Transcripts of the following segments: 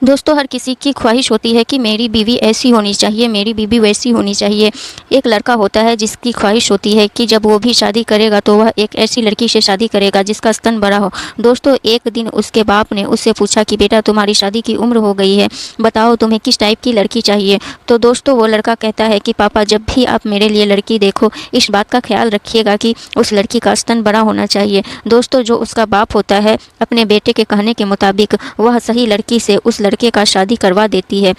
दोस्तों हर किसी की ख्वाहिश होती है कि मेरी बीवी ऐसी होनी चाहिए, मेरी बीवी वैसी होनी चाहिए। एक लड़का होता है जिसकी ख्वाहिश होती है कि जब वो भी शादी करेगा तो वह एक ऐसी लड़की से शादी करेगा जिसका स्तन बड़ा हो। दोस्तों एक दिन उसके बाप ने उससे पूछा कि बेटा तुम्हारी शादी की उम्र हो गई है, बताओ तुम्हें किस टाइप की लड़की चाहिए। तो दोस्तों वो लड़का कहता है कि पापा जब भी आप मेरे लिए लड़की देखो इस बात का ख्याल रखिएगा कि उस लड़की का स्तन बड़ा होना चाहिए। दोस्तों जो उसका बाप होता है अपने बेटे के कहने के मुताबिक वह सही लड़की से उस लड़के का शादी करवा देती है।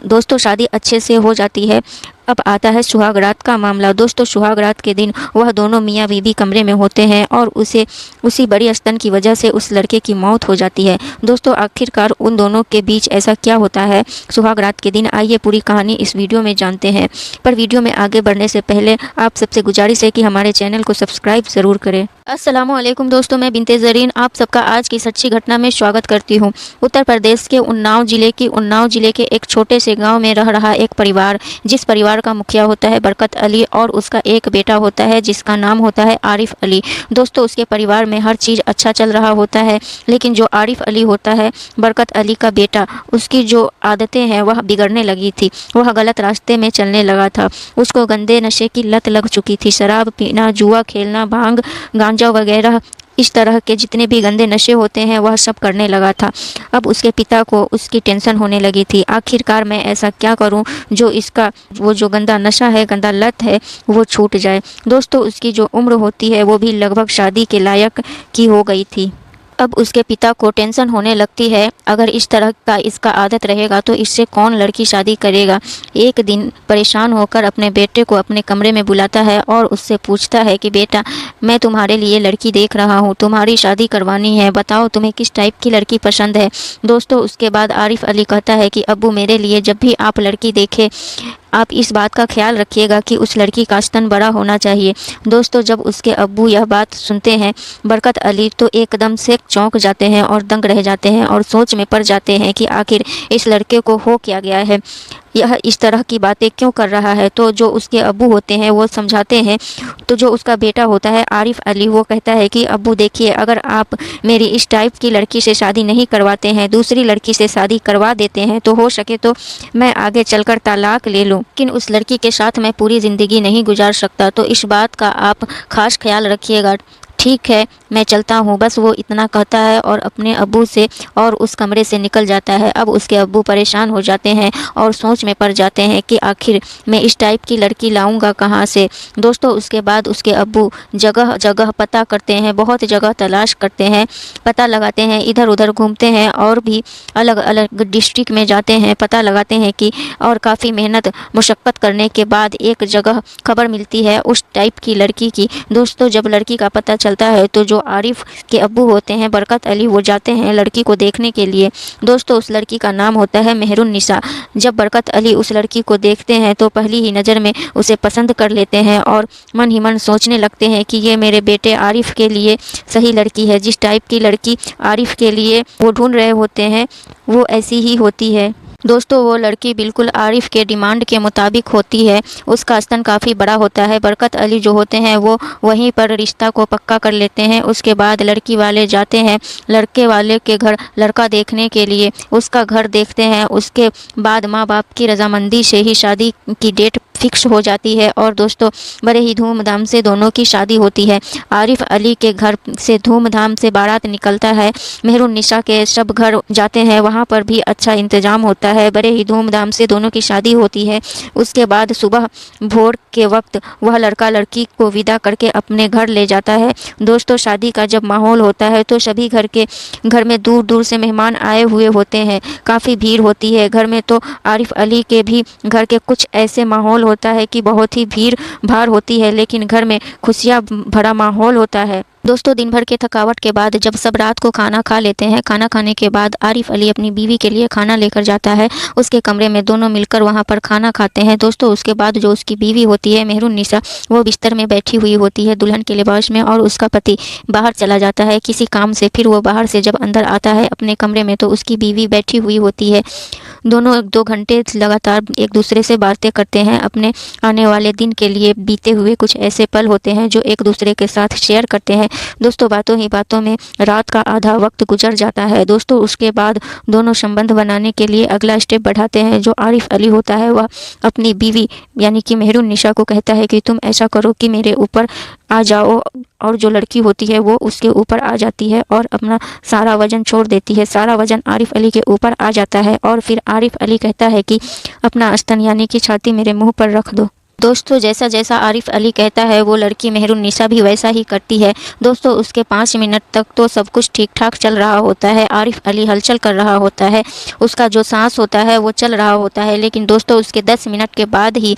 दोस्तों शादी अच्छे से हो जाती है। अब आता है सुहाग रात का मामला। दोस्तों सुहाग रात के दिन वह दोनों मियाँ बीवी कमरे में होते हैं और उसी बड़ी स्तन की वजह से उस लड़के की मौत हो जाती है। दोस्तों आखिरकार उन दोनों के बीच ऐसा क्या होता है सुहाग रात के दिन, आइए पूरी कहानी इस वीडियो में जानते हैं। पर वीडियो में आगे बढ़ने से पहले आप सबसे गुजारिश है कि हमारे चैनल को सब्सक्राइब ज़रूर करें। अस्सलामुअलैकुम दोस्तों, मैं बिनते ज़रीन आप सबका आज की सच्ची घटना में स्वागत करती हूँ। उत्तर प्रदेश के उन्नाव जिले के एक छोटे से गांव में रह रहा एक परिवार, जिस परिवार का मुखिया होता है बरकत अली और उसका एक बेटा होता है जिसका नाम होता है आरिफ अली। दोस्तों उसके परिवार में हर चीज़ अच्छा चल रहा होता है, लेकिन जो आरिफ अली होता है बरकत अली का बेटा, उसकी जो आदतें हैं वह बिगड़ने लगी थी। वह गलत रास्ते में चलने लगा था। उसको गंदे नशे की लत लग चुकी थी। शराब पीना, जुआ खेलना, भांग गांजा वगैरह इस तरह के जितने भी गंदे नशे होते हैं वह सब करने लगा था। अब उसके पिता को उसकी टेंशन होने लगी थी, आखिरकार मैं ऐसा क्या करूं जो इसका वो जो गंदा नशा है, गंदा लत है वो छूट जाए। दोस्तों उसकी जो उम्र होती है वो भी लगभग शादी के लायक की हो गई थी। अब उसके पिता को टेंशन होने लगती है, अगर इस तरह का इसका आदत रहेगा तो इससे कौन लड़की शादी करेगा। एक दिन परेशान होकर अपने बेटे को अपने कमरे में बुलाता है और उससे पूछता है कि बेटा मैं तुम्हारे लिए लड़की देख रहा हूँ, तुम्हारी शादी करवानी है, बताओ तुम्हें किस टाइप की लड़की पसंद है। दोस्तों उसके बाद आरिफ अली कहता है कि अब्बू मेरे लिए जब भी आप लड़की देखें आप इस बात का ख्याल रखिएगा कि उस लड़की का स्तन बड़ा होना चाहिए। दोस्तों जब उसके अब्बू यह बात सुनते हैं बरकत अली तो एकदम से चौंक जाते हैं और दंग रह जाते हैं और सोच में पड़ जाते हैं कि आखिर इस लड़के को हो क्या गया है, यह इस तरह की बातें क्यों कर रहा है। तो जो उसके अब्बू होते हैं वो समझाते हैं। तो जो उसका बेटा होता है आरिफ अली वो कहता है कि अब्बू देखिए, अगर आप मेरी इस टाइप की लड़की से शादी नहीं करवाते हैं, दूसरी लड़की से शादी करवा देते हैं तो हो सके तो मैं आगे चलकर तलाक ले लूँ, लेकिन उस लड़की के साथ मैं पूरी ज़िंदगी नहीं गुजार सकता। तो इस बात का आप खास ख्याल रखिएगा। ठीक है मैं चलता हूँ, बस वो इतना कहता है और अपने अब्बू से और उस कमरे से निकल जाता है। अब उसके अब्बू परेशान हो जाते हैं और सोच में पड़ जाते हैं कि आखिर मैं इस टाइप की लड़की लाऊंगा कहाँ से। दोस्तों उसके बाद उसके अब्बू जगह जगह पता करते हैं, बहुत जगह तलाश करते हैं, पता लगाते हैं, इधर उधर घूमते हैं और भी अलग अलग डिस्ट्रिक्ट में जाते हैं, पता लगाते हैं कि और काफ़ी मेहनत मुशक्क़त करने के बाद एक जगह खबर मिलती है उस टाइप की लड़की की। दोस्तों जब लड़की का पता चलता है तो जो आरिफ के अब्बू होते हैं बरकत अली वो जाते हैं लड़की को देखने के लिए। दोस्तों उस लड़की का नाम होता है मेहरुन्निसा। जब बरकत अली उस लड़की को देखते हैं तो पहली ही नज़र में उसे पसंद कर लेते हैं और मन ही मन सोचने लगते हैं कि ये मेरे बेटे आरिफ के लिए सही लड़की है। जिस टाइप की लड़की आरिफ के लिए वो ढूंढ रहे होते हैं वो ऐसी ही होती है। दोस्तों वो लड़की बिल्कुल आरिफ के डिमांड के मुताबिक होती है, उसका स्तन काफ़ी बड़ा होता है। बरकत अली जो होते हैं वो वहीं पर रिश्ता को पक्का कर लेते हैं। उसके बाद लड़की वाले जाते हैं लड़के वाले के घर लड़का देखने के लिए, उसका घर देखते हैं। उसके बाद माँ बाप की रजामंदी से ही शादी की डेट फिक्स हो जाती है और दोस्तों बड़े ही धूमधाम से दोनों की शादी होती है। आरिफ अली के घर से धूमधाम से बारात निकलता है, मेहरुन्निसा के सब घर जाते हैं, वहाँ पर भी अच्छा इंतजाम होता है, बड़े ही धूमधाम से दोनों की शादी होती है। उसके बाद सुबह भोर के वक्त वह लड़का लड़की को विदा करके अपने घर ले जाता है। दोस्तों शादी का जब माहौल होता है तो सभी घर में दूर दूर से मेहमान आए हुए होते हैं, काफ़ी भीड़ होती है घर में। तो आरिफ अली के भी घर के कुछ ऐसे माहौल होता है कि बहुत ही भीड़ भाड़ होती है, लेकिन घर में खुशियाँ भरा माहौल होता है। दोस्तों दिन भर के थकावट के बाद जब सब रात को खाना खा लेते हैं, खाना खाने के बाद आरिफ अली अपनी बीवी के लिए खाना लेकर जाता है उसके कमरे में, दोनों मिलकर वहां पर खाना खाते हैं। दोस्तों उसके बाद जो उसकी बीवी होती है मेहरुन्निसा वो बिस्तर में बैठी हुई होती है दुल्हन के लिबास में और उसका पति बाहर चला जाता है किसी काम से। फिर वो बाहर से जब अंदर आता है अपने कमरे में तो उसकी बीवी बैठी हुई होती है। दोनों 1-2 घंटे लगातार एक दूसरे से बातें करते हैं। अपने आने वाले दिन के लिए बीते हुए कुछ ऐसे पल होते हैं जो एक दूसरे के साथ शेयर करते हैं। दोस्तों बातों ही बातों में रात का आधा वक्त गुजर जाता है। दोस्तों उसके बाद दोनों संबंध बनाने के लिए अगला स्टेप बढ़ाते हैं। जो आरिफ अली होता है वह अपनी बीवी यानी कि मेहरुन्निसा को कहता है कि तुम ऐसा करो कि मेरे ऊपर आ जाओ, और जो लड़की होती है वो उसके ऊपर आ जाती है और अपना सारा वजन छोड़ देती है। सारा वजन आरिफ अली के ऊपर आ जाता है और फिर आरिफ अली कहता है कि अपना स्तन यानी कि छाती मेरे मुंह पर रख दो। दोस्तों जैसा जैसा आरिफ अली कहता है वो लड़की मेहरुन्निसा भी वैसा ही करती है। दोस्तों उसके 5 मिनट तक तो सब कुछ ठीक ठाक चल रहा होता है। आरिफ अली हलचल कर रहा होता है, उसका जो सांस होता है वो चल रहा होता है। लेकिन दोस्तों उसके 10 मिनट के बाद ही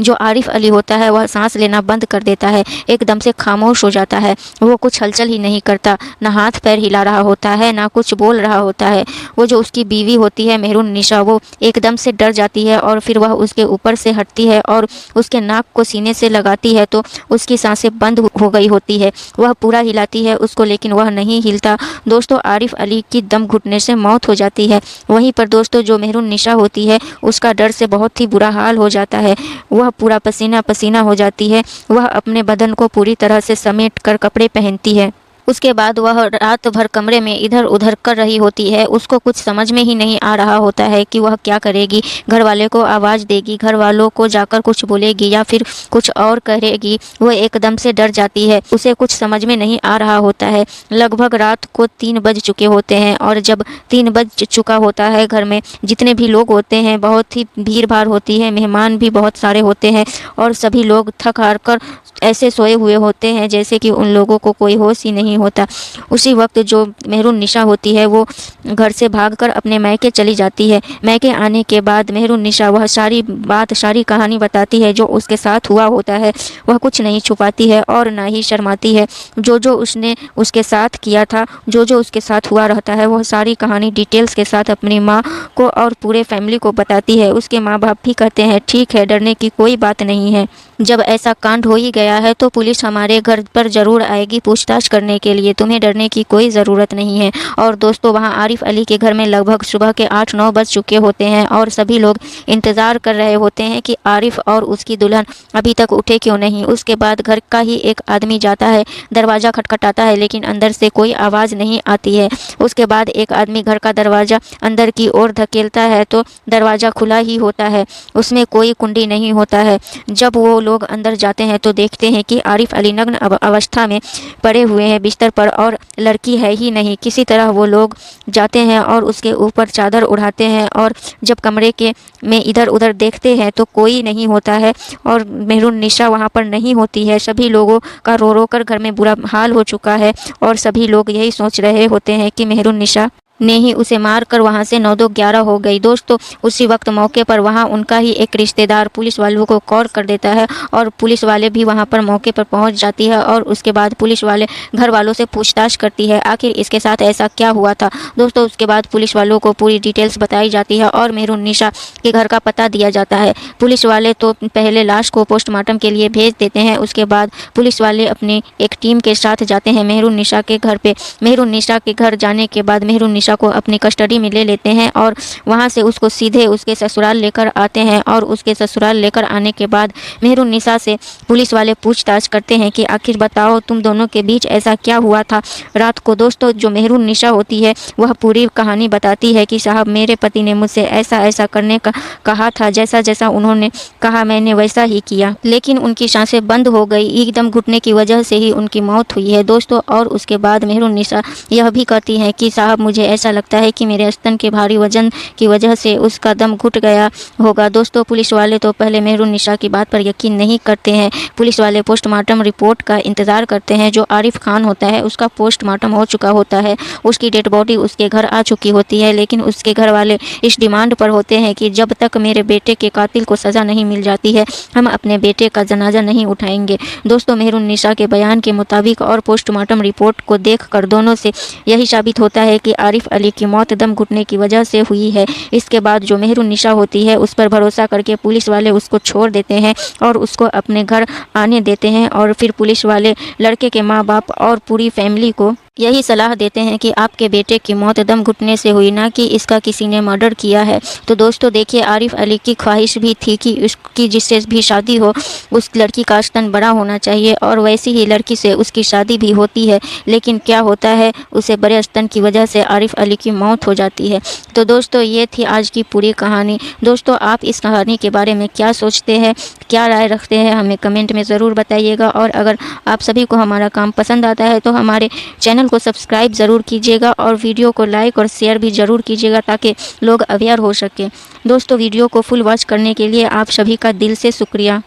जो आरिफ अली होता है वह सांस लेना बंद कर देता है, एकदम से खामोश हो जाता है। वो कुछ हलचल ही नहीं करता, ना हाथ पैर हिला रहा होता है, ना कुछ बोल रहा होता है। वो जो उसकी बीवी होती है मेहरुन्निसा वो एकदम से डर जाती है और फिर वह उसके ऊपर से हटती है और उसके नाक को सीने से लगाती है तो उसकी सांसें बंद हो गई होती है। वह पूरा हिलाती है उसको लेकिन वह नहीं हिलता। दोस्तों आरिफ अली की दम घुटने से मौत हो जाती है। वहीं पर दोस्तों जो मेहरुन्निसा होती है उसका डर से बहुत ही बुरा हाल हो जाता है। वह पूरा पसीना पसीना हो जाती है। वह अपने बदन को पूरी तरह से समेट कर कपड़े पहनती है। उसके बाद वह रात भर कमरे में इधर उधर कर रही होती है। उसको कुछ समझ में ही नहीं आ रहा होता है कि वह क्या करेगी। घर वाले को आवाज़ देगी, घर वालों को जाकर कुछ बोलेगी या फिर कुछ और करेगी। वह एकदम से डर जाती है, उसे कुछ समझ में नहीं आ रहा होता है। लगभग रात को 3 बज चुके होते हैं और जब 3 बज चुका होता है घर में जितने भी लोग होते हैं बहुत ही भीड़ भाड़ होती है, मेहमान भी बहुत सारे होते हैं और सभी लोग थक हार कर ऐसे सोए हुए होते हैं जैसे कि उन लोगों को कोई होश ही नहीं होता। उसी वक्त जो मेहरुन्निसा होती है वो घर से भागकर अपने मैके चली जाती है। मैके आने के बाद मेहरुन्निसा वह सारी बात सारी कहानी बताती है जो उसके साथ हुआ होता है। वह कुछ नहीं छुपाती है और ना ही शर्माती है। जो जो उसने उसके साथ किया था, जो जो उसके साथ हुआ रहता है, वह सारी कहानी डिटेल्स के साथ अपनी माँ को और पूरे फैमिली को बताती है। उसके माँ बाप भी कहते हैं ठीक है, डरने की कोई बात नहीं है। जब ऐसा कांड हो ही गया है तो पुलिस हमारे घर पर ज़रूर आएगी पूछताछ करने के लिए, तुम्हें डरने की कोई ज़रूरत नहीं है। और दोस्तों वहाँ आरिफ अली के घर में लगभग सुबह के 8-9 बज चुके होते हैं और सभी लोग इंतज़ार कर रहे होते हैं कि आरिफ और उसकी दुल्हन अभी तक उठे क्यों नहीं। उसके बाद घर का ही एक आदमी जाता है, दरवाज़ा खटखटाता है लेकिन अंदर से कोई आवाज़ नहीं आती है। उसके बाद एक आदमी घर का दरवाज़ा अंदर की ओर धकेलता है तो दरवाज़ा खुला ही होता है, उसमें कोई कुंडी नहीं होता है। जब वो लोग अंदर जाते हैं तो देखते हैं कि आरिफ अली नग्न अवस्था में पड़े हुए हैं बिस्तर पर और लड़की है ही नहीं। किसी तरह वो लोग जाते हैं और उसके ऊपर चादर उड़ाते हैं और जब कमरे के में इधर उधर देखते हैं तो कोई नहीं होता है और मेहरुन्निसा वहाँ पर नहीं होती है। सभी लोगों का रो रो कर घर में बुरा हाल हो चुका है और सभी लोग यही सोच रहे होते हैं कि मेहरुन्निसा ने ही उसे मार कर वहाँ से 9-2-11 हो गई। दोस्तों उसी वक्त मौके पर वहाँ उनका ही एक रिश्तेदार पुलिस वालों को कॉल कर देता है और पुलिस वाले भी वहाँ पर मौके पर पहुँच जाती है और उसके बाद पुलिस वाले घर वालों से पूछताछ करती है आखिर इसके साथ ऐसा क्या हुआ था। दोस्तों उसके बाद पुलिस वालों को पूरी डिटेल्स बताई जाती है और मेहरुन्निसा के घर का पता दिया जाता है। पुलिस वाले तो पहले लाश को पोस्टमार्टम के लिए भेज देते हैं, उसके बाद पुलिस वाले अपनी एक टीम के साथ जाते हैं मेहरुन्निसा के घर पे। मेहरुन्निसा के घर जाने के बाद मेहरुन्निसा को अपनी कस्टडी में ले लेते हैं और वहां से उसको सीधे उसके ससुराल लेकर आते हैं और उसके ससुराल लेकर आने के बाद मेहरुन्निसा से पुलिस वाले पूछताछ करते हैं कि आखिर बताओ तुम दोनों के बीच ऐसा क्या हुआ था रात को। दोस्तों जो मेहरुन्निसा होती है वह पूरी कहानी बताती है कि साहब मेरे पति ने मुझसे ऐसा ऐसा करने का कहा था, जैसा जैसा उन्होंने कहा मैंने वैसा ही किया, लेकिन उनकी सांसें बंद हो गई, एकदम घुटने की वजह से ही उनकी मौत हुई है। दोस्तों और उसके बाद मेहरुन्निसा यह भी कहती है कि साहब मुझे ऐसा लगता है कि मेरे स्तन के भारी वजन की वजह से उसका दम घुट गया होगा। दोस्तों पुलिस वाले तो पहले मेहरुन्निसा की बात पर यकीन नहीं करते हैं। पुलिस वाले पोस्टमार्टम रिपोर्ट का इंतज़ार करते हैं। जो आरिफ खान होता है उसका पोस्टमार्टम हो चुका होता है, उसकी डेड बॉडी उसके घर आ चुकी होती है, लेकिन उसके घर वाले इस डिमांड पर होते हैं कि जब तक मेरे बेटे के कातिल को सज़ा नहीं मिल जाती है हम अपने बेटे का जनाजा नहीं उठाएंगे। दोस्तों मेहरुन्निसा के बयान के मुताबिक और पोस्टमार्टम रिपोर्ट को देखकर दोनों से यही साबित होता है कि आरिफ अली की मौत दम घुटने की वजह से हुई है। इसके बाद जो मेहरुन्निसा होती है उस पर भरोसा करके पुलिस वाले उसको छोड़ देते हैं और उसको अपने घर आने देते हैं और फिर पुलिस वाले लड़के के माँ बाप और पूरी फैमिली को यही सलाह देते हैं कि आपके बेटे की मौत दम घुटने से हुई, ना कि इसका किसी ने मर्डर किया है। तो दोस्तों देखिए, आरिफ अली की ख्वाहिश भी थी कि उसकी जिससे भी शादी हो उस लड़की का स्तन बड़ा होना चाहिए, और वैसी ही लड़की से उसकी शादी भी होती है। लेकिन क्या होता है, उसे बड़े स्तन की वजह से आरिफ अली की मौत हो जाती है। तो दोस्तों ये थी आज की पूरी कहानी। दोस्तों आप इस कहानी के बारे में क्या सोचते हैं, क्या राय रखते हैं, हमें कमेंट में ज़रूर बताइएगा। और अगर आप सभी को हमारा काम पसंद आता है तो हमारे चैनल को सब्सक्राइब ज़रूर कीजिएगा और वीडियो को लाइक और शेयर भी ज़रूर कीजिएगा ताकि लोग अवेयर हो सकें। दोस्तों वीडियो को फुल वॉच करने के लिए आप सभी का दिल से शुक्रिया।